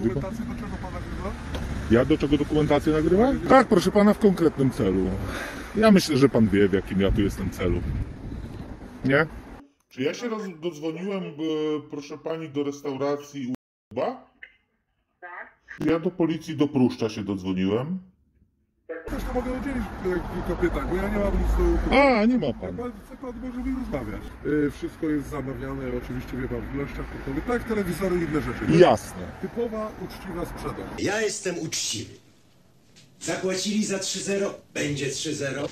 Mówi pan? Dokumentację do czego pan nagrywa? Ja do czego dokumentację nagrywam? Tak, proszę pana, w konkretnym celu. Ja myślę, że pan wie, w jakim ja tu jestem celu. Nie? Czy ja się dodzwoniłem, proszę pani, do restauracji u Kuba? Tak? Ja do policji do Pruszcza się dodzwoniłem. Też to mogę udzielić kilka pytań, bo ja nie mam nic do ukrycia. A, nie ma pan. Pan może mi rozmawiać. Wszystko jest zamawiane, oczywiście wie pan, w ilościach gotowych. Tak, telewizory i inne rzeczy. Jasne. Typowa, uczciwa sprzedaż. Ja jestem uczciwy. Zapłacili za 3-0, będzie 3-0.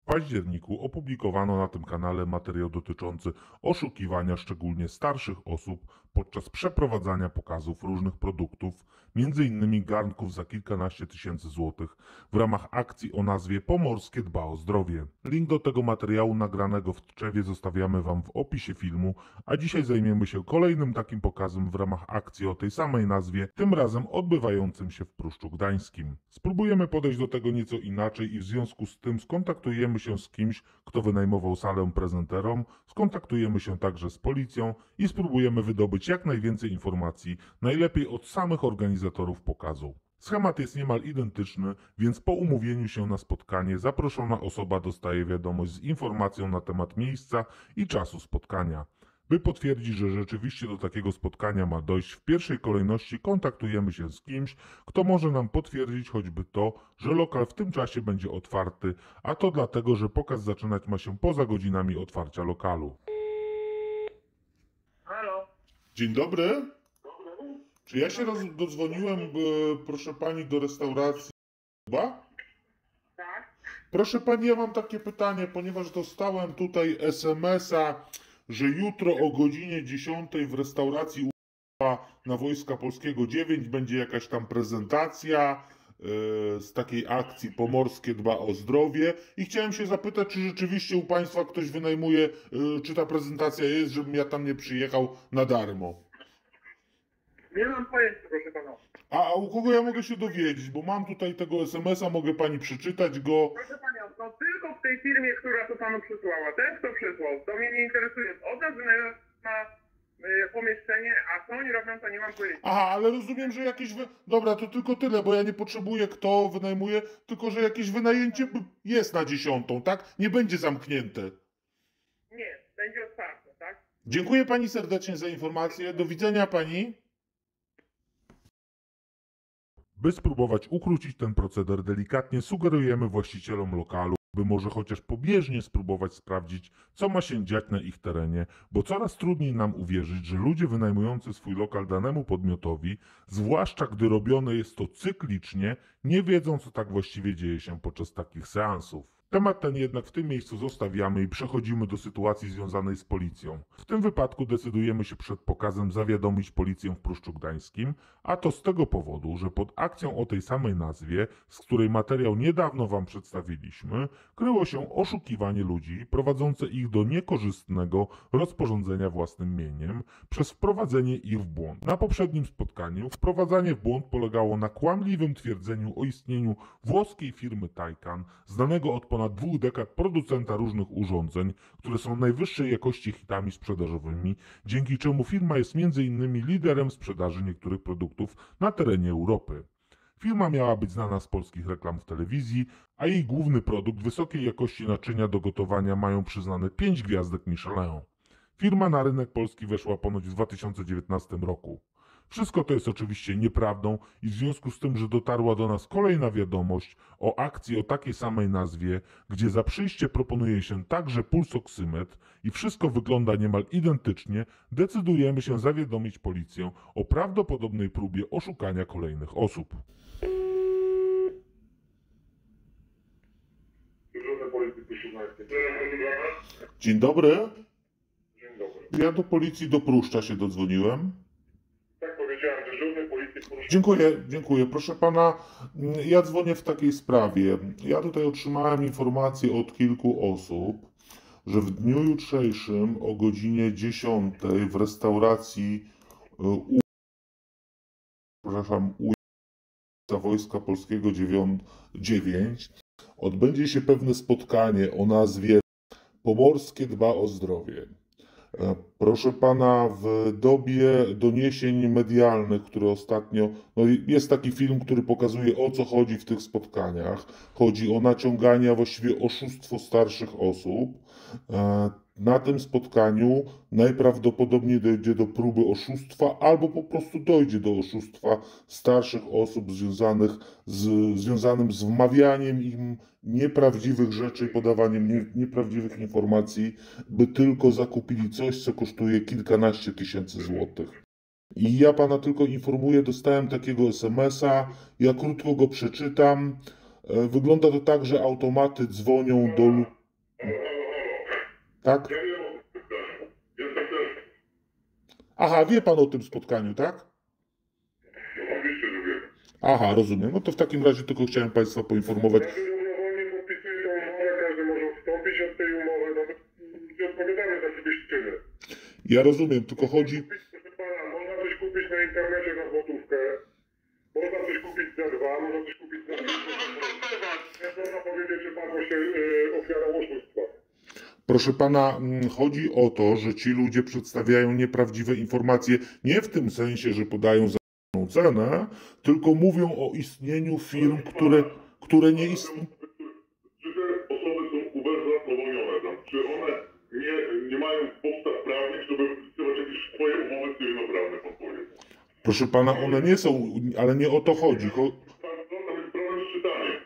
W październiku opublikowano na tym kanale materiał dotyczący oszukiwania szczególnie starszych osób podczas przeprowadzania pokazów różnych produktów, m.in. garnków za kilkanaście tysięcy złotych w ramach akcji o nazwie Pomorskie dba o zdrowie. Link do tego materiału nagranego w Tczewie zostawiamy Wam w opisie filmu, a dzisiaj zajmiemy się kolejnym takim pokazem w ramach akcji o tej samej nazwie, tym razem odbywającym się w Pruszczu Gdańskim. Spróbujemy podejść do tego nieco inaczej i w związku z tym skontaktujemy się z kimś, kto wynajmował salę prezenterom, skontaktujemy się także z policją i spróbujemy wydobyć jak najwięcej informacji, najlepiej od samych organizatorów pokazu. Schemat jest niemal identyczny, więc po umówieniu się na spotkanie zaproszona osoba dostaje wiadomość z informacją na temat miejsca i czasu spotkania. By potwierdzić, że rzeczywiście do takiego spotkania ma dojść, w pierwszej kolejności kontaktujemy się z kimś, kto może nam potwierdzić choćby to, że lokal w tym czasie będzie otwarty, a to dlatego, że pokaz zaczynać ma się poza godzinami otwarcia lokalu. Halo? Dzień dobry. Czy ja się dodzwoniłem, proszę pani, do restauracji Kuba? Tak? Proszę pani, ja mam takie pytanie, ponieważ dostałem tutaj SMS-a, że jutro o godzinie 10 w restauracji u Kuba na Wojska Polskiego 9 będzie jakaś tam prezentacja z takiej akcji Pomorskie dba o zdrowie i chciałem się zapytać, czy rzeczywiście u państwa ktoś wynajmuje, czy ta prezentacja jest, żebym ja tam nie przyjechał na darmo. Nie mam pojęcia, proszę pana. A u kogo ja mogę się dowiedzieć? Bo mam tutaj tego SMS-a, mogę pani przeczytać go. Proszę panią, no tylko w tej firmie, która to panu przysłała. Ten, kto przysłał, to mnie nie interesuje. Od nas na pomieszczenie, a co oni robią, to nie mam pojęcia. Aha, ale rozumiem, że jakieś... Dobra, to tylko tyle, bo ja nie potrzebuję, kto wynajmuje, tylko że jakieś wynajęcie jest na 10, tak? Nie będzie zamknięte. Nie, będzie otwarte, tak? Dziękuję pani serdecznie za informację. Do widzenia pani. By spróbować ukrócić ten proceder delikatnie, sugerujemy właścicielom lokalu, by może chociaż pobieżnie spróbować sprawdzić, co ma się dziać na ich terenie, bo coraz trudniej nam uwierzyć, że ludzie wynajmujący swój lokal danemu podmiotowi, zwłaszcza gdy robione jest to cyklicznie, nie wiedzą, co tak właściwie dzieje się podczas takich seansów. Temat ten jednak w tym miejscu zostawiamy i przechodzimy do sytuacji związanej z policją. W tym wypadku decydujemy się przed pokazem zawiadomić policję w Pruszczu Gdańskim, a to z tego powodu, że pod akcją o tej samej nazwie, z której materiał niedawno Wam przedstawiliśmy, kryło się oszukiwanie ludzi prowadzące ich do niekorzystnego rozporządzenia własnym mieniem przez wprowadzenie ich w błąd. Na poprzednim spotkaniu wprowadzanie w błąd polegało na kłamliwym twierdzeniu o istnieniu włoskiej firmy Taycan, znanego od ponad 2 dekad producenta różnych urządzeń, które są najwyższej jakości hitami sprzedażowymi, dzięki czemu firma jest m.in. liderem sprzedaży niektórych produktów na terenie Europy. Firma miała być znana z polskich reklam w telewizji, a jej główny produkt wysokiej jakości naczynia do gotowania mają przyznane 5 gwiazdek Michelin. Firma na rynek polski weszła ponoć w 2019 roku. Wszystko to jest oczywiście nieprawdą i w związku z tym, że dotarła do nas kolejna wiadomość o akcji o takiej samej nazwie, gdzie za przyjście proponuje się także pulsoksymetr i wszystko wygląda niemal identycznie, decydujemy się zawiadomić policję o prawdopodobnej próbie oszukania kolejnych osób. Dzień dobry. Dzień dobry. Ja do policji do Pruszcza się dodzwoniłem. Tak powiedziałem, dyżurny policji Pruszcza. Dziękuję. Proszę pana, ja dzwonię w takiej sprawie. Ja tutaj otrzymałem informację od kilku osób, że w dniu jutrzejszym o godzinie 10 w restauracji Wojska Polskiego 9 odbędzie się pewne spotkanie o nazwie Pomorskie dba o zdrowie. Proszę pana, w dobie doniesień medialnych, które ostatnio, jest taki film, który pokazuje, o co chodzi w tych spotkaniach. Chodzi o naciąganie, a właściwie oszustwo starszych osób. Na tym spotkaniu najprawdopodobniej dojdzie do próby oszustwa, albo po prostu dojdzie do oszustwa starszych osób związanym z wmawianiem im nieprawdziwych rzeczy i podawaniem nieprawdziwych informacji, by tylko zakupili coś, co kosztuje kilkanaście tysięcy złotych. I ja pana tylko informuję, dostałem takiego SMS-a, ja krótko go przeczytam. Wygląda to tak, że automaty dzwonią do... Tak? Aha, wie pan o tym spotkaniu, tak? Oczywiście, że wiem. Aha, rozumiem. No to w takim razie tylko chciałem państwa poinformować. Każdy dobrowolnie podpisuje tą umowę, każdy może odstąpić od tej umowy, nawet nie odpowiadamy za czyny. Ja rozumiem, tylko chodzi... Proszę pana, można coś kupić na internecie za złotówkę, można coś kupić za 2, można coś kupić za 3. Nie można powiedzieć, że pan właśnie ofiara oszustwa. Proszę pana, chodzi o to, że ci ludzie przedstawiają nieprawdziwe informacje nie w tym sensie, że podają za cenę, tylko mówią o istnieniu firm, które nie istnieją. Czy te osoby są ubezwłasnowolnione tam? Czy one nie mają podstaw prawnych, żeby podpisywać jakieś swoje umowy cywilnoprawne, pan powie? Proszę pana, one nie są, ale nie o to chodzi. Tam jest problem z czytaniem.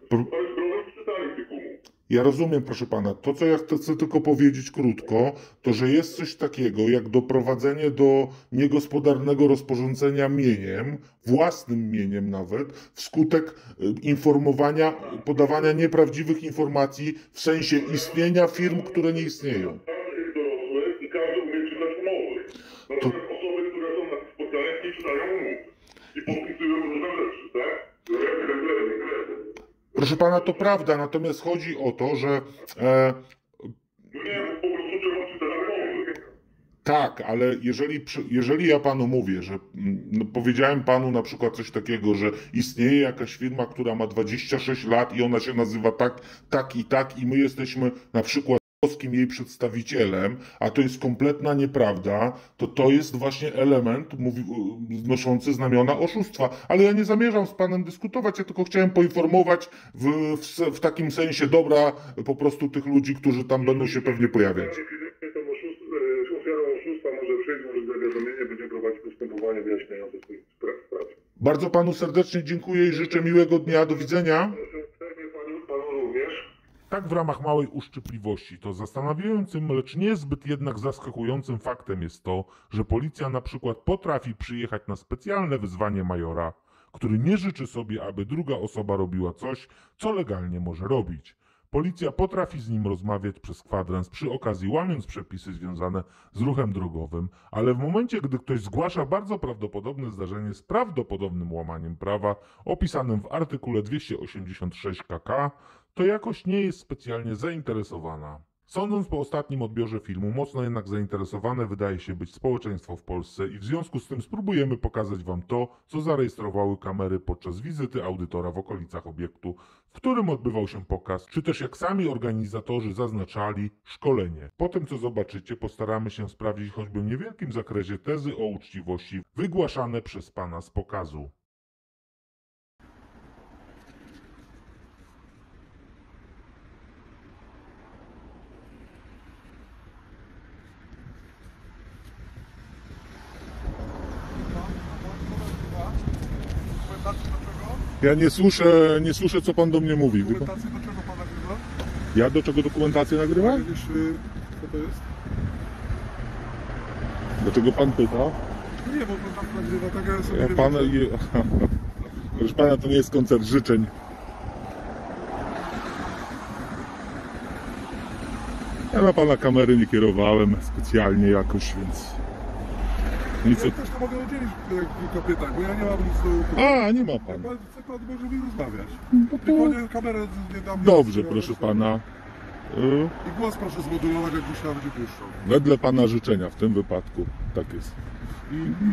Tam jest problem z czytaniem tych umów. Ja rozumiem, proszę pana. To, co ja chcę tylko powiedzieć krótko, to, że jest coś takiego jak doprowadzenie do niegospodarnego rozporządzenia mieniem, własnym mieniem nawet, wskutek informowania, podawania nieprawdziwych informacji w sensie istnienia firm, które nie istnieją. Każdy jest dorosły i każdy umie czytać umowy. Natomiast osoby, które są na tych spotkaniach, nie czytają umów. I podpisują różne rzeczy, tak? Proszę pana, to prawda, natomiast chodzi o to, że... No nie, bo po prostu trzeba czytać umowy. Tak, ale jeżeli ja panu mówię, że powiedziałem panu na przykład coś takiego, że istnieje jakaś firma, która ma 26 lat i ona się nazywa tak i my jesteśmy na przykład polskim jej przedstawicielem, a to jest kompletna nieprawda, to jest właśnie element noszący znamiona oszustwa. Ale ja nie zamierzam z panem dyskutować, ja tylko chciałem poinformować w takim sensie dobra po prostu tych ludzi, którzy tam będą się pewnie pojawiać. Ofiarą oszustwa może przyjść, może zawiadomienie, będzie prowadzić postępowanie wyjaśniające swoich spraw. Bardzo panu serdecznie dziękuję i życzę miłego dnia. Do widzenia. Panu również. Tak w ramach małej uszczypliwości, to zastanawiającym, lecz niezbyt jednak zaskakującym faktem jest to, że policja na przykład potrafi przyjechać na specjalne wyzwanie majora, który nie życzy sobie, aby druga osoba robiła coś, co legalnie może robić. Policja potrafi z nim rozmawiać przez kwadrans, przy okazji łamiąc przepisy związane z ruchem drogowym, ale w momencie, gdy ktoś zgłasza bardzo prawdopodobne zdarzenie z prawdopodobnym łamaniem prawa opisanym w artykule 286 KK, to jakoś nie jest specjalnie zainteresowana. Sądząc po ostatnim odbiorze filmu, mocno jednak zainteresowane wydaje się być społeczeństwo w Polsce i w związku z tym spróbujemy pokazać wam to, co zarejestrowały kamery podczas wizyty audytora w okolicach obiektu, w którym odbywał się pokaz, czy też jak sami organizatorzy zaznaczali, szkolenie. Po tym, co zobaczycie, postaramy się sprawdzić choćby w niewielkim zakresie tezy o uczciwości wygłaszane przez pana z pokazu. Ja nie słyszę, co pan do mnie mówi. Dokumentację do czego pan nagrywa? Ja do czego dokumentację nagrywam? Wiesz, co to jest? Dlaczego pan pyta? Nie, bo pan tak nagrywa, tak ja sobie Ja nie pana, wiem. proszę pana, to nie jest koncert życzeń. Ja na pana kamery nie kierowałem specjalnie jakoś, więc... Nic Ja też to mogę udzielić kilka pytań, bo ja nie mam nic do ukrycia. A, nie ma pan. Chce pan może mi rozmawiać. No Tylko to... nie, kamerę nie dam. Dobrze, proszę pana. I głos proszę zmodulować, jak już nawet nie puszczą. Wedle pana życzenia w tym wypadku, tak jest.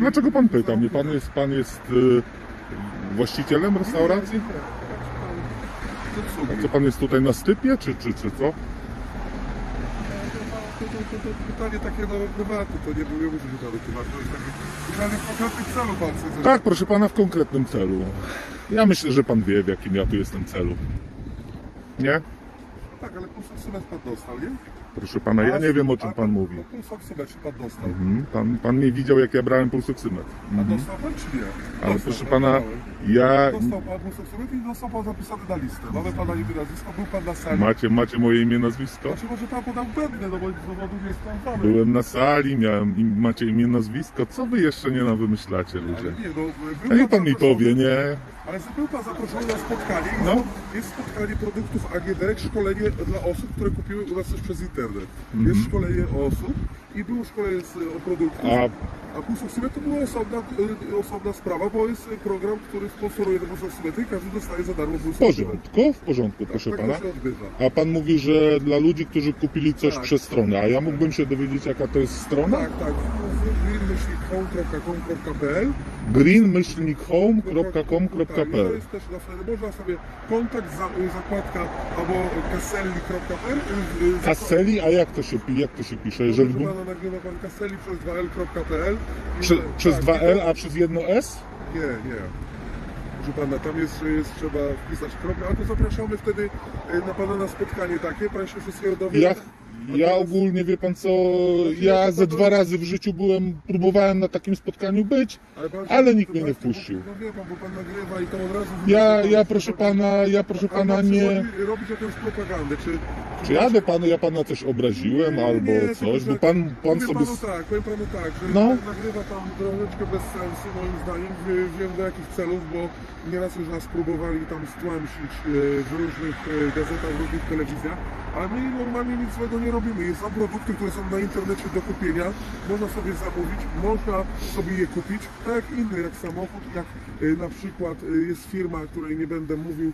Dlaczego pan pyta mnie? Pan jest Właścicielem restauracji? A co pan jest tutaj na stypie, czy co? To pytanie takie no, prywatne, to nie było muszę się dotywać. To jest takie pytanie w konkretnym celu pan chce. Tak, proszę pana, w konkretnym celu. Ja myślę, że pan wie, w jakim ja tu jestem celu. Nie? Tak, ale półsoksymet pan dostał, nie? Proszę pana, ja nie wiem, o czym pan mówi. Półsoksymet czy pan dostał? Pan mnie widział, jak ja brałem pulsoksymetr. A dostał pan czy nie? Ale Dostał, proszę tak, pana, dałem. ja... Dostał pan półsoksymet i dostał pan zapisany na listę. Mamy pana imię, nazwisko, był pan na sali. Macie moje imię, nazwisko? Znaczy może pan podał błędne, no bo z powodu nie jest pan znany. Byłem na sali, macie imię, nazwisko. Co wy jeszcze nie wymyślacie, Ale ludzie? nie, no, A niech pan mi zaproszony- powie, nie? Ale był pan zaproszony na spotkanie i No. jest spotkanie produktów AGD, szkolenie dla osób, które kupiły u nas coś przez internet. Jest szkolenie osób i było szkolenie o produktach. A półsoksymet to była osobna sprawa, bo jest program, który sponsoruje te półsoksymety i każdy dostaje za darmo W półsoksymet. porządku, proszę Tak pana. to się odbywa. A pan mówi, że dla ludzi, którzy kupili coś Tak. przez stronę, a ja mógłbym się dowiedzieć, jaka to jest strona? Tak, tak. green-home.com.pl green-home.com.pl Tak, i to jest też na wtedy można sobie kontakt, zakładka albo kaselli.pl Kaseli, a jak to się pisze? Jeżeli Proszę pana, nagrywa pan kaselli przez 2l.pl przez tak, 2L, a przez jedno S? Nie. Proszę pana, tam jest trzeba wpisać kropkę, a to zapraszamy wtedy na pana na spotkanie takie, pan się wszystkiego dowie. Ja ogólnie, wie pan co, ja ze 2 razy w życiu próbowałem na takim spotkaniu być, ale nikt mnie nie wpuścił. No wie pan, bo pan nagrywa i to od razu... Ja proszę pana nie... robić jakąś propagandę, Czy ja pana coś obraziłem albo coś, bo pan powiem sobie... panu tak, że No. nagrywa pan troszeczkę bez sensu moim zdaniem, wiem do jakich celów, bo nieraz już nas próbowali tam stłamsić w różnych gazetach, w różnych telewizjach, ale my normalnie nic złego nie robimy. Są produkty, które są na internecie do kupienia, można sobie zamówić, można sobie je kupić, tak jak inny, jak samochód, jak na przykład jest firma, której nie będę mówił,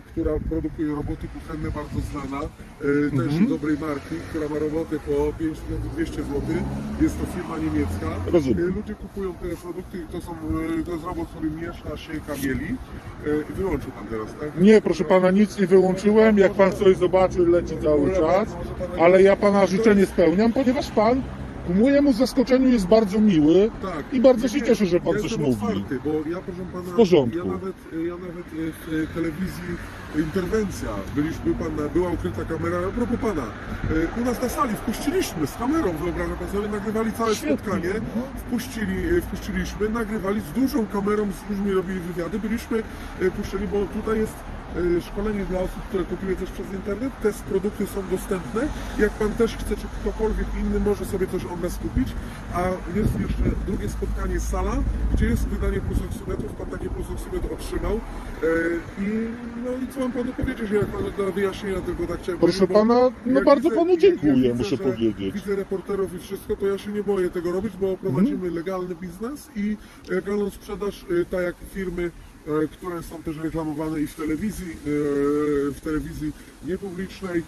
która produkuje roboty kuchenne, bardzo znana, też dobrej marki, która ma roboty po 5200 zł. Jest to firma niemiecka. Rozumiem. Ludzie kupują te produkty, to jest robot, który miesza się kamieli. Wyłączył pan teraz, tak? Nie, proszę pana, nic nie wyłączyłem, jak pan coś zobaczy, leci cały czas, ale ja pana życzenie spełniam, ponieważ pan ku mojemu zaskoczeniu jest bardzo miły Tak. i bardzo się cieszę, że pan ja coś jestem mówi. otwarty, bo ja, proszę pana, W porządku. Ja nawet w telewizji Interwencja, była ukryta kamera, a propos pana, u nas na sali wpuściliśmy z kamerą, wyobrażam pan sobie, nagrywali całe spotkanie, wpuściliśmy, nagrywali z dużą kamerą, z ludźmi robili wywiady, byliśmy puszczeni, bo tutaj jest szkolenie dla osób, które kupiły coś przez internet. Te produkty są dostępne. Jak pan też chce, czy ktokolwiek inny może sobie coś od nas kupić. A jest jeszcze drugie spotkanie, sala, gdzie jest wydanie pulsoksymetrów. Pan taki pulsoksymetr otrzymał. No i co mam panu powiedzieć, jak pan dla wyjaśnienia tylko tak chciałem Proszę powiedzieć, bo pana, no jak bardzo widzę- panu jak dziękuję, widzę, muszę że powiedzieć. Widzę reporterów i wszystko, to ja się nie boję tego robić, bo prowadzimy legalny biznes i legalną sprzedaż, tak jak firmy, które są też reklamowane i w telewizji niepublicznej,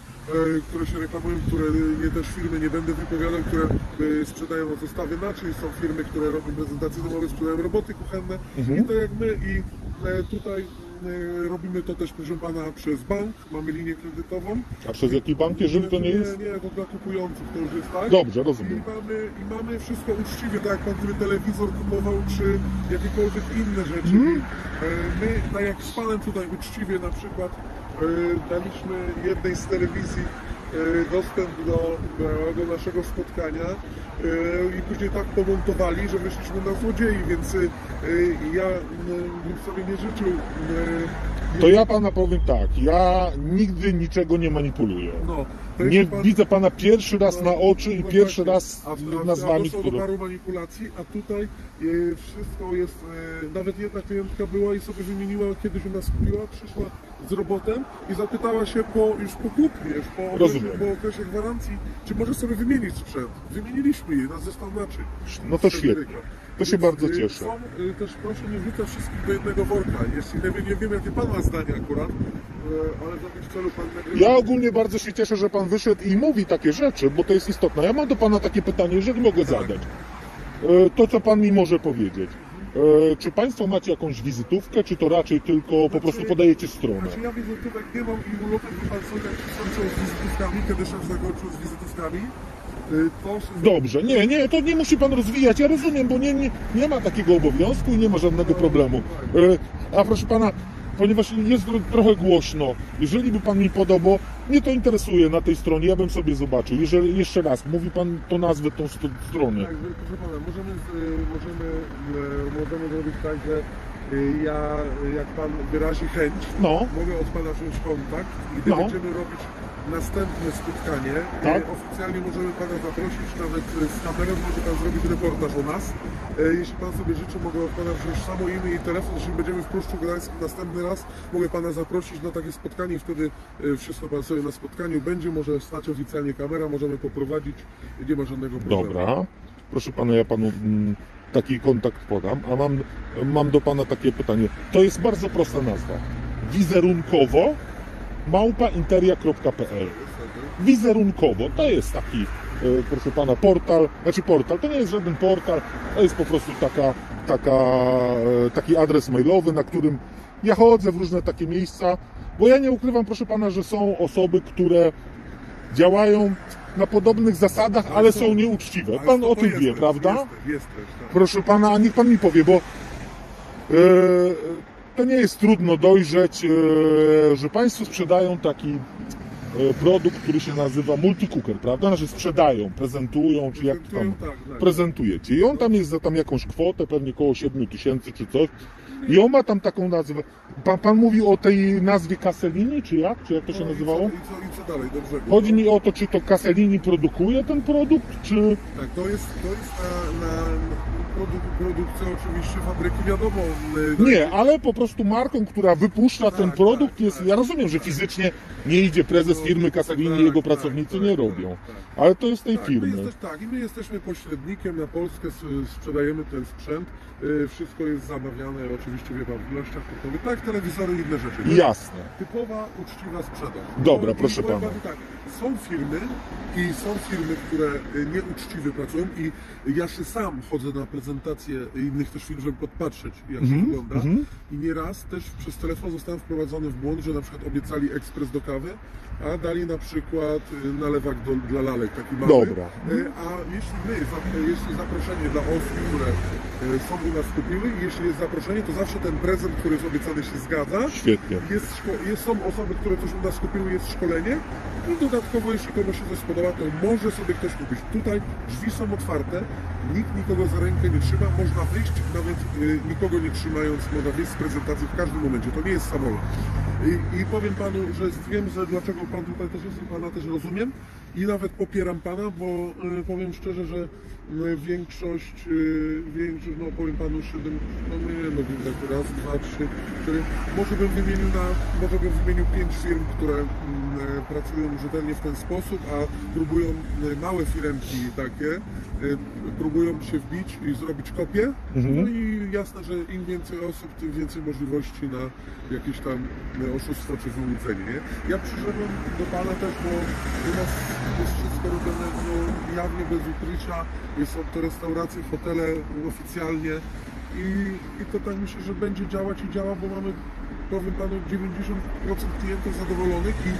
które się reklamują, które też firmy nie będę wypowiadał, które sprzedają zestawy naczyń, są firmy, które robią prezentacje domowe, sprzedają roboty kuchenne i tak jak my i tutaj robimy to też, proszę pana, przez bank, mamy linię kredytową. A przez jaki bank, jeżeli to nie jest? Nie, to dla kupujących to już jest tak. Dobrze, rozumiem. I mamy wszystko uczciwie, tak jak pan gdyby telewizor kupował, czy jakiekolwiek inne rzeczy. My, tak jak z panem tutaj uczciwie na przykład daliśmy jednej z telewizji dostęp do naszego spotkania i później tak pomontowali, że wyszliśmy na złodziei, więc ja bym sobie nie życzył. To ja pana powiem tak, ja nigdy niczego nie manipuluję. No, to Nie jeśli pan- widzę pana pierwszy raz na oczy i no pierwszy właśnie. raz nazwami, doszło do które... paru manipulacji, a tutaj wszystko jest, nawet jedna klientka była i sobie wymieniła, kiedyś u nas kupiła, przyszła z robotem i zapytała się już po kupnie, Rozumiem. po okresie gwarancji, czy może sobie wymienić sprzęt. Wymieniliśmy je na zestaw naczyń. No to świetnie. To się bardzo cieszę. Są, też proszę nie wrzucać wszystkich do jednego worka. Jeśli nie wiem, jakie pan ma zdanie akurat, ale w jakimś celu pan nagrywa. Ja ogólnie bardzo się cieszę, że pan wyszedł i mówi takie rzeczy, bo to jest istotne. Ja mam do pana takie pytanie, jeżeli mogę zadać. To, co pan mi może powiedzieć. Czy Państwo macie jakąś wizytówkę, czy to raczej tylko po prostu podajecie stronę? Znaczy ja wizytówek nie mam i ulotek, wie pan co, jak skończył z wizytówkami, kiedy szef zakończył z wizytówkami, to... Dobrze, nie, to nie musi Pan rozwijać, ja rozumiem, bo nie ma takiego obowiązku i nie ma żadnego problemu. A proszę Pana, ponieważ jest trochę głośno, jeżeli by Pan mi podał, bo mnie to interesuje na tej stronie, ja bym sobie zobaczył. Jeżeli jeszcze raz, mówi Pan to nazwę tą strony. Tak, proszę Pana, możemy zrobić tak, że jak Pan wyrazi chęć, mogę od Pana wziąć kontakt i gdy będziemy robić następne spotkanie, tak? Oficjalnie możemy Pana zaprosić, nawet z kamerą może Pan zrobić reportaż o nas. Jeśli Pan sobie życzy, mogę od Pana wziąć samo imię i telefon. Jeśli będziemy w Puszczu Gdańskim następny raz, mogę Pana zaprosić na takie spotkanie i wtedy wszystko Pan sobie na spotkaniu będzie, może stać oficjalnie kamera, możemy poprowadzić, nie ma żadnego problemu. Dobra, proszę Pana, ja Panu taki kontakt podam, a mam do Pana takie pytanie. To jest bardzo prosta nazwa. Wizerunkowo @interia.pl. Wizerunkowo, to jest taki, proszę Pana, portal, to nie jest żaden portal, to jest po prostu taki adres mailowy, na którym ja chodzę w różne takie miejsca, bo ja nie ukrywam, proszę Pana, że są osoby, które działają na podobnych zasadach, ale są nieuczciwe. Pan o tym wie, prawda? Jest też, tak. Proszę Pana, a niech Pan mi powie, bo to nie jest trudno dojrzeć, że Państwo sprzedają taki produkt, który się nazywa multicooker, prawda? Znaczy sprzedają, prezentują, czy jak tam prezentujecie. I on tam jest za tam jakąś kwotę, pewnie około 7 000 czy coś. I on ma tam taką nazwę. Pan mówi o tej nazwie Caselini, czy jak? Czy jak to się nazywało? I co dalej? Dobrze. Chodzi mi o to, czy to Caselini produkuje ten produkt, czy... Tak, to jest na produkcja oczywiście fabryki, wiadomo. Nie, ale po prostu marką, która wypuszcza ten produkt jest... Ja rozumiem, że fizycznie nie idzie prezes firmy Caselini i jego pracownicy nie robią. Ale to jest tej firmy. I my jesteśmy pośrednikiem na Polskę, sprzedajemy ten sprzęt. Wszystko jest zamawiane oczywiście, wie Pan, w ilościach hurtowych, tak, telewizory i inne rzeczy. Jasne. Typowa, uczciwa sprzedaż. Dobra, proszę Pana. Tak, są firmy, które nieuczciwie pracują i ja się sam chodzę na prezentacje innych też firm, żeby podpatrzeć, jak to wygląda. I nieraz też przez telefon zostałem wprowadzony w błąd, że na przykład obiecali ekspres do kawy, a dali na przykład nalewak dla lalek, taki mały. Dobra. A jeśli zaproszenie dla osób, które są u nas kupiły i jeśli jest zaproszenie, to zawsze ten prezent, który jest obiecany, się zgadza. Świetnie. Są osoby, które coś u nas kupiły, jest szkolenie i dodatkowo, jeśli komuś się coś spodoba, to może sobie ktoś kupić. Tutaj drzwi są otwarte, nikt nikogo za rękę nie trzyma, można wyjść, nawet nikogo nie trzymając, można wyjść z prezentacji w każdym momencie. To nie jest samolot. I powiem Panu, że wiem, że dlaczego Pan tutaj też jest i Pana też rozumiem i nawet popieram Pana, bo powiem szczerze, że większość, no powiem Panu 7, no nie, no tak raz, 2, 3, 4, może bym wymienił 5 firm, które pracują rzetelnie w ten sposób, a próbują, małe firemki takie, próbują się wbić i zrobić kopię, no i jasne, że im więcej osób, tym więcej możliwości na jakieś tam oszustwo czy wyłudzenie, nie? Ja przyszedłem do Pana też, bo u nas jest wszystko robione jawnie, bez ukrycia, są to restauracje, hotele oficjalnie i to tak myślę, że będzie działać i działa, bo mamy, powiem Panu, 90% klientów zadowolonych i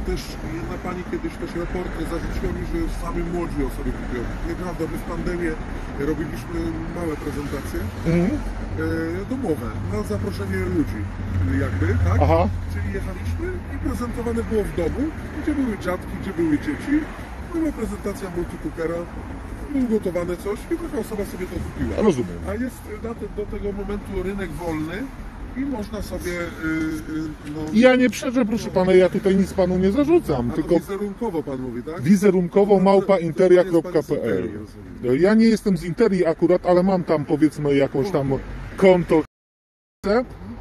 też jedna Pani kiedyś też raporty zarzuciła mi, że same młodzi osoby kupują. Nieprawda, my w pandemię robiliśmy małe prezentacje domowe, na zaproszenie ludzi jakby, tak? Aha. Czyli jechaliśmy i prezentowane było w domu, gdzie były dziadki, gdzie były dzieci. Była prezentacja multicookera, ugotowane coś i taka osoba sobie to kupiła. Rozumiem. A jest do tego momentu rynek wolny i można sobie... Ja nie przeczę, proszę Pana, ja tutaj nic Panu nie zarzucam, tylko... Wizerunkowo Pan mówi, tak? Wizerunkowo @interia.pl. Ja nie jestem z Interii akurat, ale mam tam powiedzmy jakąś tam konto,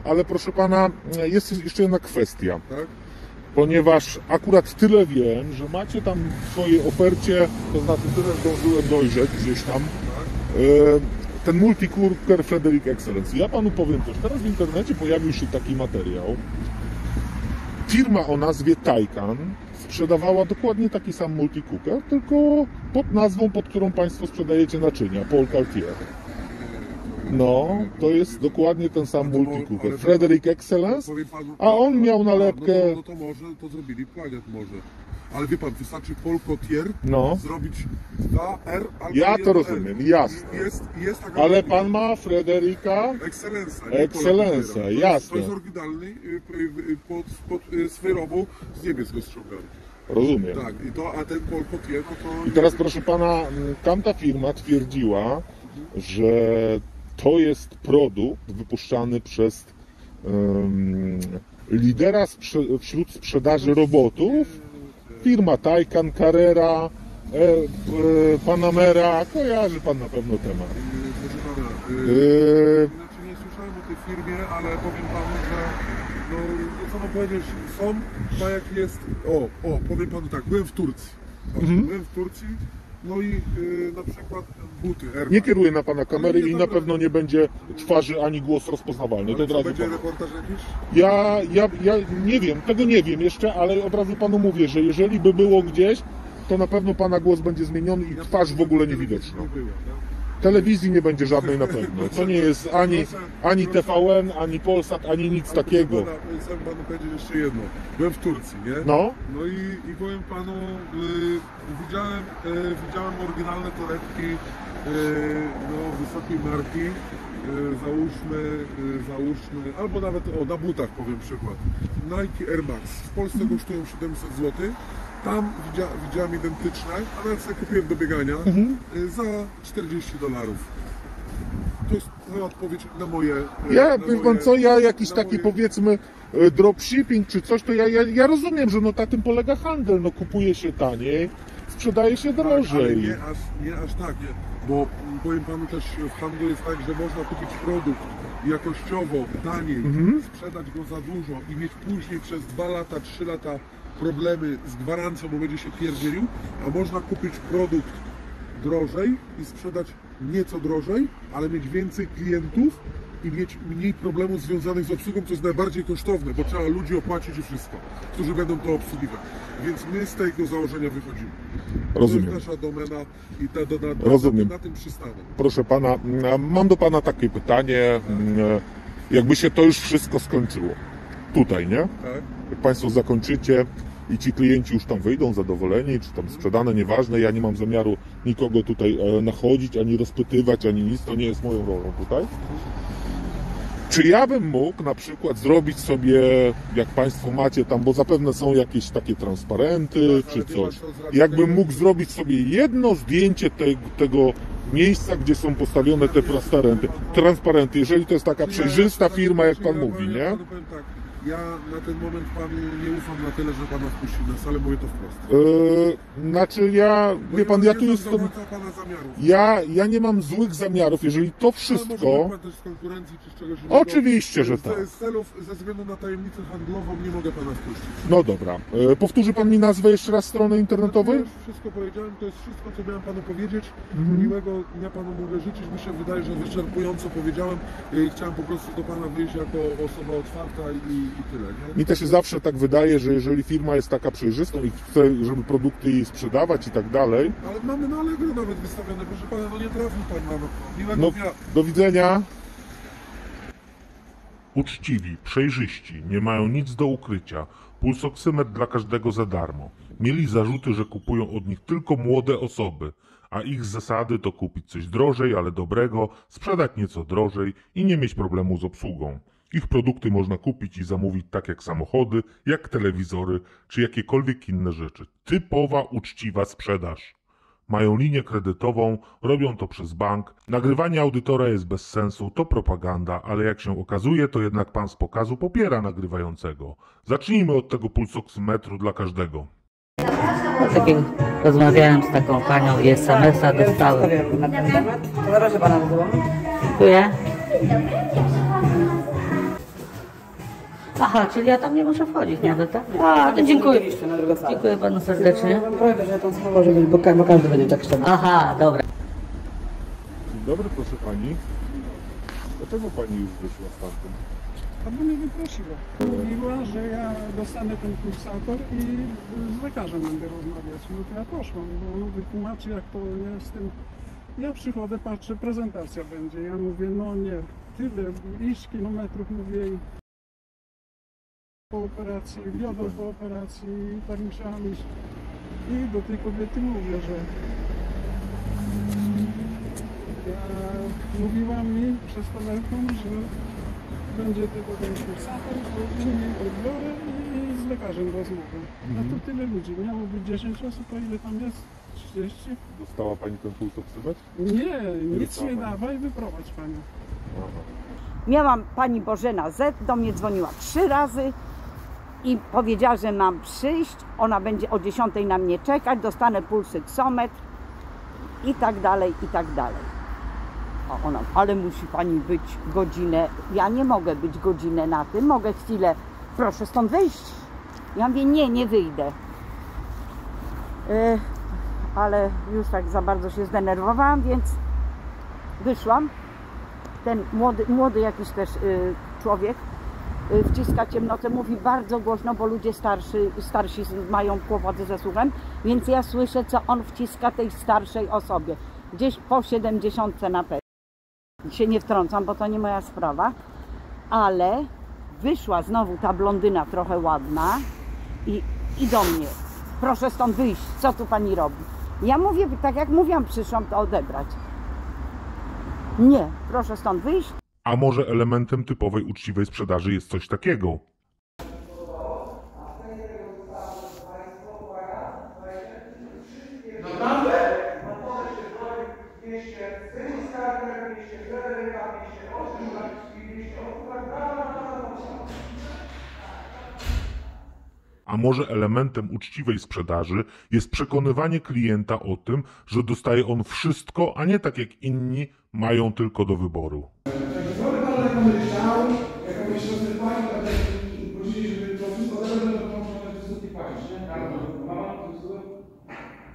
ale proszę Pana, jest jeszcze jedna kwestia. Tak? Ponieważ akurat tyle wiem, że macie tam w swojej ofercie, to znaczy tyle zdążyłem dojrzeć gdzieś tam, ten multicooker Frederick Excellence. Ja Panu powiem też, teraz w internecie pojawił się taki materiał. Firma o nazwie Taycan sprzedawała dokładnie taki sam multicooker, tylko pod nazwą, pod którą Państwo sprzedajecie naczynia, Paul Cartier. No, to jest dokładnie ten sam multicooker. Ale- Frederick Excellence, Powiem panu- a on miał nalepkę... No to może, to zrobili plagiat może. Ale wie pan, wystarczy Paul Cotier No. zrobić 2R albo Ja to 1R. rozumiem, jasne. Jest taka Ale możliwość. pan ma Frederica Excellenza. Excellenza, jasne. To jest oryginalny z wyrobu z Niemiec go ściągany. Rozumiem. Tak, a ten Paul Cotier to... I teraz proszę pana, tamta firma twierdziła, że to jest produkt wypuszczany przez lidera wśród sprzedaży robotów, firma Taycan, Carrera, Panamera, kojarzy pan na pewno temat. Proszę pana, znaczy nie słyszałem o tej firmie, ale powiem panu, że no co mam powiedzieć, są tak jak jest, powiem panu tak, byłem w Turcji. Byłem w Turcji, no i na przykład buty Air Nie Max. kieruję na pana kamery Ale nie, i na dobra. pewno nie będzie twarzy ani głos rozpoznawalny. To Ale od co, razu będzie panu. reportaż jakiś? Ja nie wiem, tego nie wiem jeszcze, ale od razu panu mówię, że jeżeli by było gdzieś, to na pewno pana głos będzie zmieniony i twarz w ogóle nie widoczna. Nie było, tak? Telewizji nie będzie żadnej na pewno. To nie jest ani TVN, ani Polsat, ani nic takiego. Chcę panu powiedzieć jeszcze jedno. Byłem w Turcji, nie? No, No i powiem panu, widziałem oryginalne torebki wysokiej marki, załóżmy, albo nawet na butach powiem przykład. Nike Air Max w Polsce kosztują 700 zł. Tam widziałem identyczne, a nawet sobie kupiłem do biegania za $40. To jest moja odpowiedź na moje... wie pan co, ja jakiś taki powiedzmy dropshipping czy coś, to ja rozumiem, że no na tym polega handel, no kupuje się taniej, sprzedaje się Ale drożej. nie aż tak, nie. Bo powiem panu też, w handlu jest tak, że można kupić produkt jakościowo taniej, sprzedać go za dużo i mieć później przez 2 lata, 3 lata problemy z gwarancją, bo będzie się pierdzielił, a można kupić produkt drożej i sprzedać nieco drożej, ale mieć więcej klientów i mieć mniej problemów związanych z obsługą, co jest najbardziej kosztowne, bo trzeba ludzi opłacić i wszystko, którzy będą to obsługiwać. Więc my z tego założenia wychodzimy. Rozumiem. To jest nasza domena i Rozumiem. na tym przystanę. Proszę pana, mam do pana takie pytanie, jakby się to już wszystko skończyło, tutaj, nie? Tak? Jak państwo zakończycie i ci klienci już tam wyjdą zadowoleni, czy tam sprzedane, nieważne, ja nie mam zamiaru nikogo tutaj nachodzić, ani rozpytywać, ani nic, to nie jest moją rolą tutaj. Czy ja bym mógł na przykład zrobić sobie, jak państwo macie tam, bo zapewne są jakieś takie transparenty, Tak, czy ale wie pan coś, co, z racji jakbym tego- mógł zrobić sobie jedno zdjęcie tego miejsca, gdzie są postawione te transparenty, jeżeli to jest taka przejrzysta firma, jak pan mówi, nie? Ja panu powiem tak, ja na ten moment panu nie ufam na tyle, że pana wpuści na salę, mówię to wprost. Znaczy wie pan, ja tu nie jestem... znam pana zamiarów. Ja nie mam złych zamiarów, jeżeli to Ale wszystko... może pan też z konkurencji czy z czegoś innego. Oczywiście, że tak. Z celów, ze względu na tajemnicę handlową nie mogę pana wpuścić. No dobra. Powtórzy pan mi nazwę jeszcze raz strony internetowej? Ja już wszystko powiedziałem, to jest wszystko, co miałem panu powiedzieć. Mhm. Miłego dnia panu mogę życzyć. Mi się wydaje, że wyczerpująco powiedziałem. Chciałem po prostu do pana wyjść jako osoba otwarta i tyle. Nie? Mi też się zawsze tak wydaje, że jeżeli firma jest taka przejrzystą i chce, żeby produkty jej sprzedawać i tak dalej, Ale mamy na Allegro nawet wystawione, proszę pana, no nie trafił pan na miłego no dnia. do widzenia. Uczciwi, przejrzyści, nie mają nic do ukrycia. Pulsoksymetr dla każdego za darmo. Mieli zarzuty, że kupują od nich tylko młode osoby, a ich zasady to kupić coś drożej, ale dobrego, sprzedać nieco drożej i nie mieć problemu z obsługą. Ich produkty można kupić i zamówić tak jak samochody, jak telewizory, czy jakiekolwiek inne rzeczy. Typowa, uczciwa sprzedaż. Mają linię kredytową, robią to przez bank. Nagrywanie audytora jest bez sensu, to propaganda, ale jak się okazuje, to jednak pan z pokazu popiera nagrywającego. Zacznijmy od tego pulsoksymetru dla każdego. Tak jak rozmawiałem z taką panią i SMS-a dostałem. Na ten temat. To na razie pana nazywam. Dziękuję. Aha, czyli ja tam nie muszę wchodzić nawet, tak? A, to dziękuję. Na drugą salę. Dziękuję panu serdecznie. Prawie, że tam schował, bo każdy będzie tak chciał. Aha, dobra. Dzień dobry, proszę pani. Dlaczego pani już wyszła stamtąd? Albo mnie wyprosiła. Mówiła, że ja dostanę ten pulsator i z lekarzem będę rozmawiać. No to ja poszłam, bo on wytłumaczy, jak to jest z tym Ja przychodzę, patrzę, prezentacja będzie. Ja mówię, no nie, tyle, iść kilometrów, mówię, i po operacji, wiodą po operacji, i tak musiałam iść. I do tej kobiety mówię, że mówiła mi przez telefon, że będzie tylko ten kursator, później odbiorę i z lekarzem rozmowę. A to tyle ludzi. Miało być 10 osób, a ile tam jest? 30? Dostała pani ten pulsoksymetr? Nie, nic nie dawaj, wyprowadź panią. Miałam pani Bożena Z, do mnie dzwoniła 3 razy i powiedziała, że mam przyjść, ona będzie o 10 na mnie czekać, dostanę pulsoksymetr i tak dalej, i tak dalej. A ona, ale musi pani być godzinę, ja nie mogę być godzinę na tym, mogę chwilę, proszę stąd wyjść. Ja mówię, nie wyjdę. Ale już tak za bardzo się zdenerwowałam, więc wyszłam. Ten młody jakiś też człowiek wciska ciemnotę, mówi bardzo głośno, bo ludzie starsi mają kłopoty ze słuchem, więc ja słyszę, co on wciska tej starszej osobie. Gdzieś po 70 na pewno. Się nie wtrącam, bo to nie moja sprawa, ale wyszła znowu ta blondyna trochę ładna i do mnie. Proszę stąd wyjść, co tu pani robi? Ja mówię, tak jak mówiłam, przyszłam to odebrać. Nie, proszę stąd wyjść. A może elementem typowej uczciwej sprzedaży jest coś takiego? A może elementem uczciwej sprzedaży jest przekonywanie klienta o tym, że dostaje on wszystko, a nie tak jak inni mają tylko do wyboru.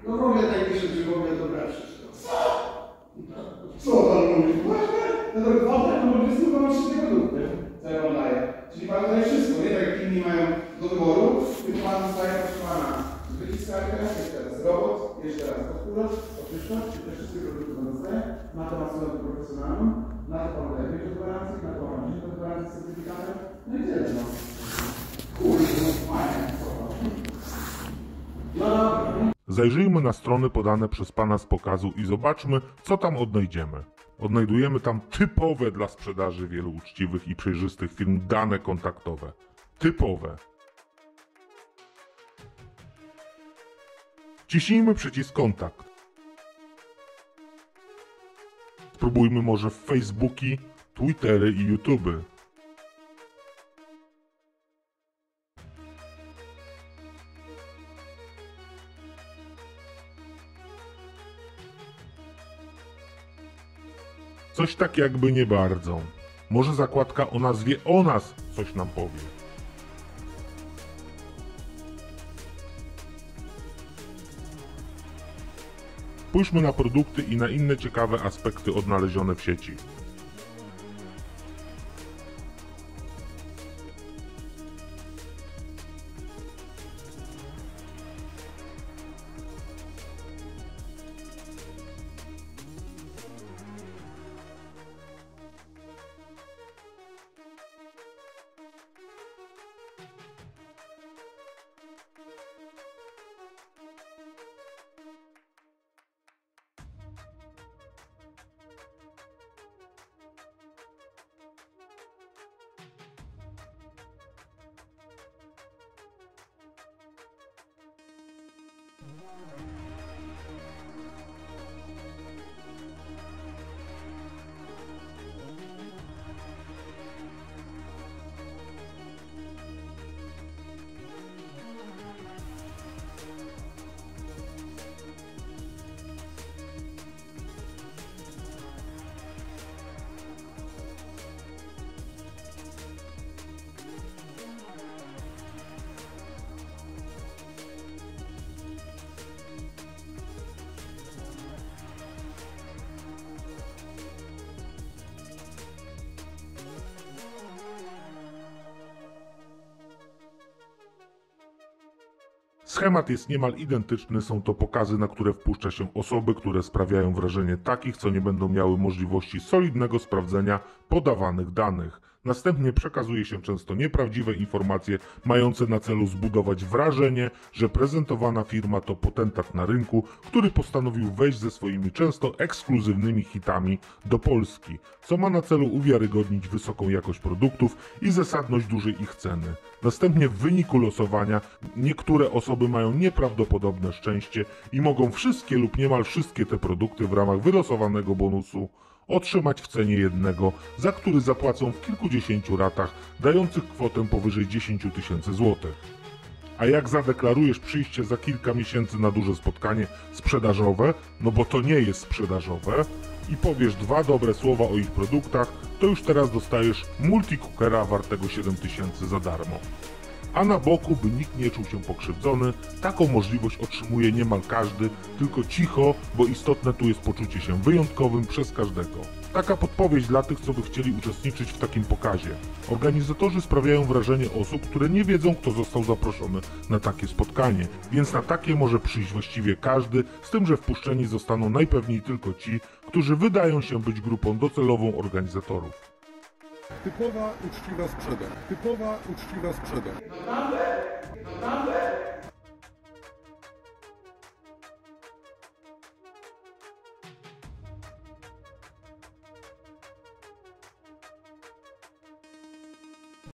No robię najbliższe, że mogę dobrać wszystko. Co pan mówi? No to dobra, to może wszystko mam 3 produkty, co ja wam daję. Czyli pan daje wszystko, nie tak jak inni mają do wyboru, tylko pan dostaje, proszę pana, wyciskarkę, jeszcze raz robot, jeszcze raz odkurzacz, oczyszczacz, czyli te wszystkie produkty pan dostaje, na to ma stronę profesjonalną, na to pan daje 5 gwarancji, na to pan 10 gwarancji z certyfikatem, no i tyle, no. Kurde, no fajnie, co pan. No dobra. Zajrzyjmy na strony podane przez pana z pokazu i zobaczmy, co tam odnajdziemy. Odnajdujemy tam typowe dla sprzedaży wielu uczciwych i przejrzystych firm dane kontaktowe. Typowe. Ciśnijmy przycisk kontakt. Spróbujmy może w Facebooki, Twittery i YouTuby. Coś tak jakby nie bardzo. Może zakładka o nazwie o nas coś nam powie. Spójrzmy na produkty i na inne ciekawe aspekty odnalezione w sieci. Schemat jest niemal identyczny, są to pokazy, na które wpuszcza się osoby, które sprawiają wrażenie takich, co nie będą miały możliwości solidnego sprawdzenia podawanych danych. Następnie przekazuje się często nieprawdziwe informacje mające na celu zbudować wrażenie, że prezentowana firma to potentat na rynku, który postanowił wejść ze swoimi często ekskluzywnymi hitami do Polski, co ma na celu uwiarygodnić wysoką jakość produktów i zasadność dużej ich ceny. Następnie w wyniku losowania niektóre osoby mają nieprawdopodobne szczęście i mogą wszystkie lub niemal wszystkie te produkty w ramach wylosowanego bonusu otrzymać w cenie jednego, za który zapłacą w kilkudziesięciu ratach, dających kwotę powyżej 10 000 złotych. A jak zadeklarujesz przyjście za kilka miesięcy na duże spotkanie sprzedażowe, no bo to nie jest sprzedażowe, i powiesz 2 dobre słowa o ich produktach, to już teraz dostajesz multicookera wartego 7000 za darmo. A na boku, by nikt nie czuł się pokrzywdzony, taką możliwość otrzymuje niemal każdy, tylko cicho, bo istotne tu jest poczucie się wyjątkowym przez każdego. Taka podpowiedź dla tych, co by chcieli uczestniczyć w takim pokazie. Organizatorzy sprawiają wrażenie osób, które nie wiedzą, kto został zaproszony na takie spotkanie, więc na takie może przyjść właściwie każdy, z tym, że wpuszczeni zostaną najpewniej tylko ci, którzy wydają się być grupą docelową organizatorów. Typowa, uczciwa sprzedaż. Typowa, uczciwa sprzedaż. Naprawdę?